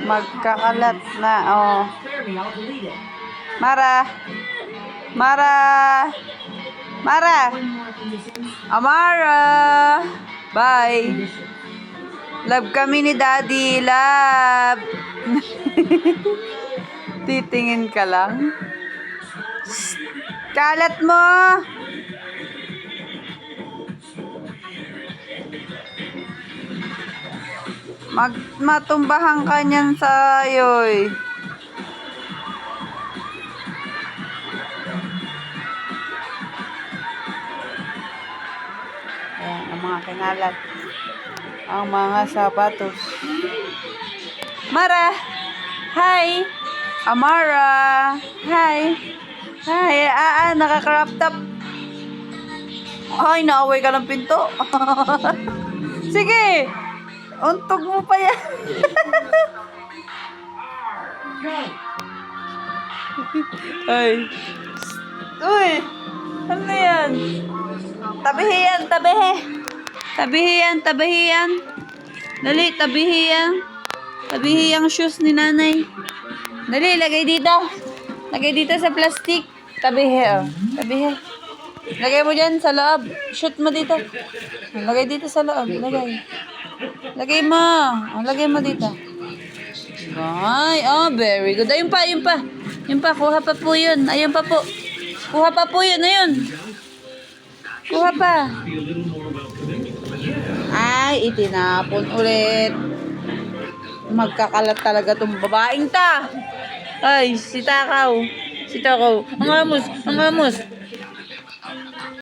Magkakalat na, oh. Mara. Mara. Mara. Amara. Bye. Love kami ni Daddy. Love. Titingin ka lang. Kalat mo. Matumbahan ka niyan sa ayoy. Ayan, ang mga kinalat. Ang mga sapatos. Mara! Hi! Amara! Hi! Hi! Naka-crop top. Ay, naaway ka ng pinto. Sige! Untog mo pa yan. Ay. Uy! Ano yan? Tabihi yan, tabihi. Tabihi yan, tabihi yan. Dali, tabihi yan. Tabihi yung shoes ni nanay. Dali, lagay dito. Lagay dito sa plastic. Tabihi, oh. Tabihi. Lagay mo dyan sa loob. Shoot mo dito. Lagay dito sa loob. Lagay. Lagay mo. Lagay mo dito. Ay, oh, very good. Ayun pa, ayun pa. Ayun pa, kuha pa po yun. Ayun pa po. Kuha pa po yun, ayun. Kuha pa. Ay, itinapon ulit. Magkakalat talaga tong babaeng ta. Ay, si Takaw. Si Takaw. Ang amos, ang amos.